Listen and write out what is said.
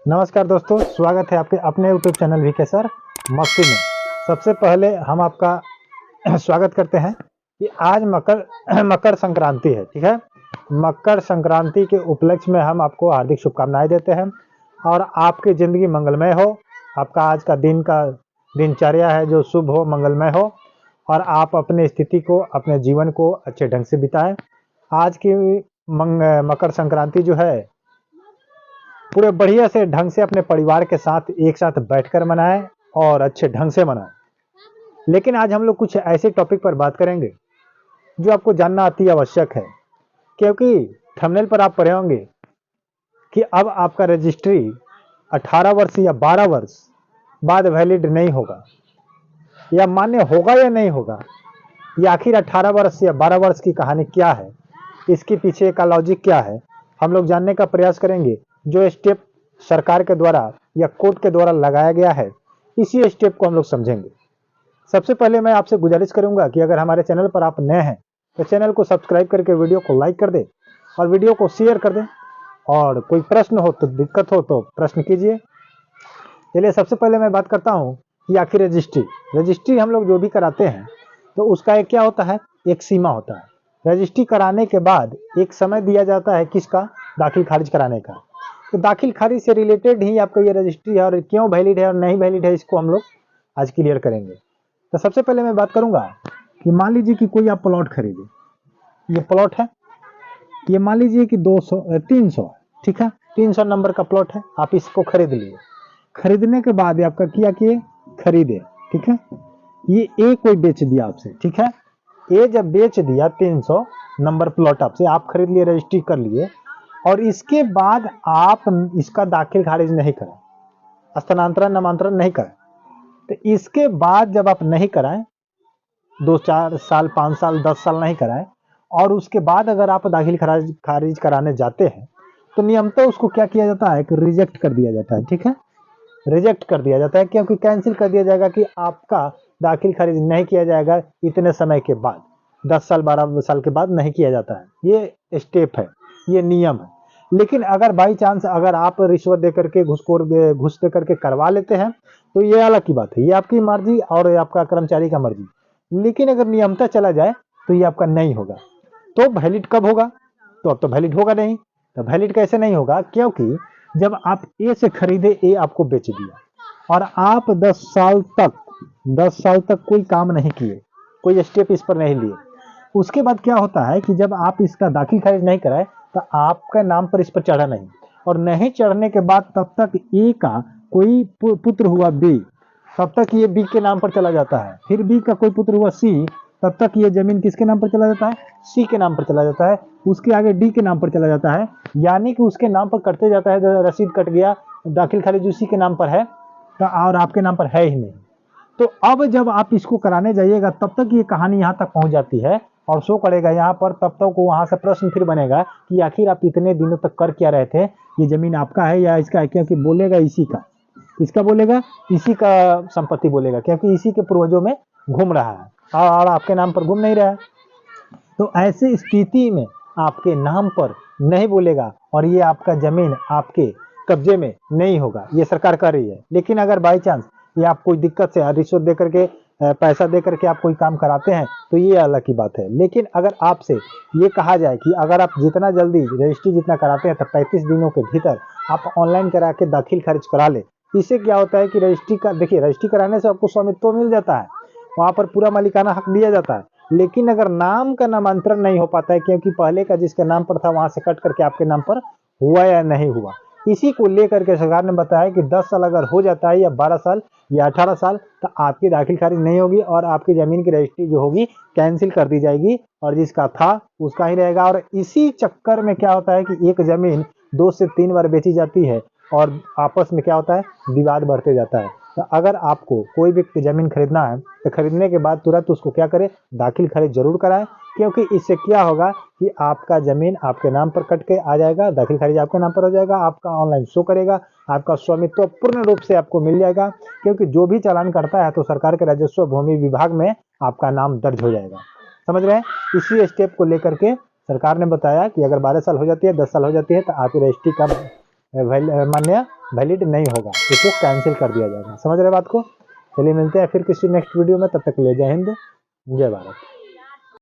नमस्कार दोस्तों, स्वागत है आपके अपने यूट्यूब चैनल वीके सर मस्ती में। सबसे पहले हम आपका स्वागत करते हैं कि आज मकर संक्रांति है। ठीक है, मकर संक्रांति के उपलक्ष्य में हम आपको हार्दिक शुभकामनाएं देते हैं और आपकी ज़िंदगी मंगलमय हो। आपका आज का दिनचर्या है जो शुभ हो, मंगलमय हो और आप अपनी स्थिति को, अपने जीवन को अच्छे ढंग से बिताएं। आज की मकर संक्रांति जो है पूरे बढ़िया से ढंग से अपने परिवार के साथ एक साथ बैठकर मनाएं और अच्छे ढंग से मनाएं। लेकिन आज हम लोग कुछ ऐसे टॉपिक पर बात करेंगे जो आपको जानना अति आवश्यक है, क्योंकि थंबनेल पर आप पढ़े होंगे कि अब आपका रजिस्ट्री 18 वर्ष या 12 वर्ष बाद वैलिड नहीं होगा, या मान्य होगा या नहीं होगा। ये आखिर 18 वर्ष या 12 वर्ष की कहानी क्या है, इसके पीछे का लॉजिक क्या है, हम लोग जानने का प्रयास करेंगे। जो स्टेप सरकार के द्वारा या कोर्ट के द्वारा लगाया गया है, इसी स्टेप को हम लोग समझेंगे। सबसे पहले मैं आपसे गुजारिश करूंगा कि अगर हमारे चैनल पर आप नए हैं तो चैनल को सब्सक्राइब करके वीडियो को लाइक कर दें और वीडियो को शेयर कर दें। और कोई प्रश्न हो तो, दिक्कत हो तो प्रश्न कीजिए। चलिए, सबसे पहले मैं बात करता हूं कि आखिर रजिस्ट्री हम लोग जो भी कराते हैं तो उसका एक क्या होता है, एक सीमा होता है। रजिस्ट्री कराने के बाद एक समय दिया जाता है किसका, दाखिल खारिज कराने का। तो दाखिल खारिज से रिलेटेड ही आपका ये रजिस्ट्री है और क्यों वैलिड है और नहीं वैलिड है, इसको हम लोग आज क्लियर करेंगे। तो सबसे पहले मैं बात करूंगा कि मान लीजिए कि कोई आप प्लॉट खरीदे। ये प्लॉट है, ये मान लीजिए कि 300, ठीक है, 300 नंबर का प्लॉट है। आप इसको खरीद लिए। खरीदने के बाद आपका किया कि खरीदे, ठीक है, ये ए कोई बेच दिया आपसे, ठीक है। ए जब बेच दिया 300 नंबर प्लॉट आपसे, आप खरीद लिए, रजिस्ट्री कर लिए और इसके बाद आप इसका दाखिल खारिज नहीं करें, स्थानांतरण नामांतरण नहीं करें, तो इसके बाद जब आप नहीं कराएं, 2-4 साल 5 साल 10 साल नहीं कराएं और उसके बाद अगर आप दाखिल खारिज कराने जाते हैं तो नियमतः उसको क्या किया जाता है कि रिजेक्ट कर दिया जाता है। ठीक है, रिजेक्ट कर दिया जाता है, क्योंकि कैंसिल कर दिया जाएगा कि आपका दाखिल खारिज नहीं किया जाएगा इतने समय के बाद, 10 साल 12 साल के बाद नहीं किया जाता है। ये स्टेप है, ये नियम है। लेकिन अगर बाई चांस अगर आप रिश्वत दे करके, घूस दे करके करवा लेते हैं तो ये अलग की बात है, ये आपकी मर्जी और आपका कर्मचारी का मर्जी। लेकिन अगर नियमतः चला जाए तो ये आपका नहीं होगा। तो वैलिड कब होगा, तो अब तो वैलिड होगा नहीं। तो वैलिड कैसे नहीं होगा, क्योंकि जब आप ए से खरीदे, ए आपको बेच दिया और आप 10 साल तक कोई काम नहीं किए, कोई स्टेप इस पर नहीं लिए। उसके बाद क्या होता है कि जब आप इसका दाखिल खारिज नहीं कराए तो आपका नाम पर इस पर चढ़ा नहीं, और नहीं चढ़ने के बाद तब तक ए का कोई पुत्र हुआ बी, तब तक ये बी के नाम पर चला जाता है। फिर बी का कोई पुत्र हुआ सी, तब तक ये जमीन किसके नाम पर चला जाता है, सी के नाम पर चला जाता है। उसके आगे डी के नाम पर चला जाता है, यानी कि उसके नाम पर कटते जाता है। रसीद कट गया, दाखिल खारिज उसी के नाम पर है और आपके नाम पर है ही नहीं। तो अब जब आप इसको कराने जाइएगा तब तक ये कहानी यहाँ तक पहुँच जाती है और शो करेगा यहाँ पर। तब तक वहाँ से प्रश्न फिर बनेगा कि आखिर आप इतने दिनों तक कर क्या रहे थे, ये जमीन आपका है या इसका है, क्योंकि बोलेगा इसी का, इसका बोलेगा इसी का संपत्ति बोलेगा, क्योंकि इसी के पूर्वजों में घूम रहा है और आपके नाम पर घूम नहीं रहा है। तो ऐसी स्थिति में आपके नाम पर नहीं बोलेगा और ये आपका जमीन आपके कब्जे में नहीं होगा, ये सरकार कर रही है। लेकिन अगर बाई चांस ये आप कोई दिक्कत से रिश्वत दे करके, पैसा दे करके आप कोई काम कराते हैं तो ये अलग की बात है। लेकिन अगर आपसे ये कहा जाए कि अगर आप जितना जल्दी रजिस्ट्री जितना कराते हैं तो 35 दिनों के भीतर आप ऑनलाइन करा के दाखिल खारिज करा ले, इससे क्या होता है कि रजिस्ट्री कराने से आपको स्वामित्व मिल जाता है, वहाँ पर पूरा मालिकाना हक दिया जाता है। लेकिन अगर नाम का नामांतरण नहीं हो पाता है, क्योंकि पहले का जिसका नाम पर था वहां से कट करके आपके नाम पर हुआ या नहीं हुआ, इसी को लेकर के सरकार ने बताया कि 10 साल अगर हो जाता है या 12 साल या 18 साल तो आपकी दाखिल खारिज नहीं होगी और आपकी जमीन की रजिस्ट्री जो होगी कैंसिल कर दी जाएगी और जिसका था उसका ही रहेगा। और इसी चक्कर में क्या होता है कि एक जमीन 2 से 3 बार बेची जाती है और आपस में क्या होता है, विवाद बढ़ते जाता है। तो अगर आपको कोई भी जमीन खरीदना है तो खरीदने के बाद तुरंत उसको क्या करें, दाखिल खारिज जरूर कराएं, क्योंकि इससे क्या होगा कि आपका जमीन आपके नाम पर कट के आ जाएगा, दाखिल खारिज आपके नाम पर हो जाएगा, आपका ऑनलाइन शो करेगा, आपका स्वामित्व पूर्ण रूप से आपको मिल जाएगा। क्योंकि जो भी चालान करता है तो सरकार के राजस्व भूमि विभाग में आपका नाम दर्ज हो जाएगा। समझ रहे हैं? इसी स्टेप को लेकर के सरकार ने बताया कि अगर 12 साल हो जाती है, 10 साल हो जाती है तो आपकी मान्य वैलिड नहीं होगा, इसको कैंसिल कर दिया जाएगा। समझ रहे बात को? चलिए मिलते हैं फिर किसी नेक्स्ट वीडियो में, तब तक के लिए जय हिंद जय भारत।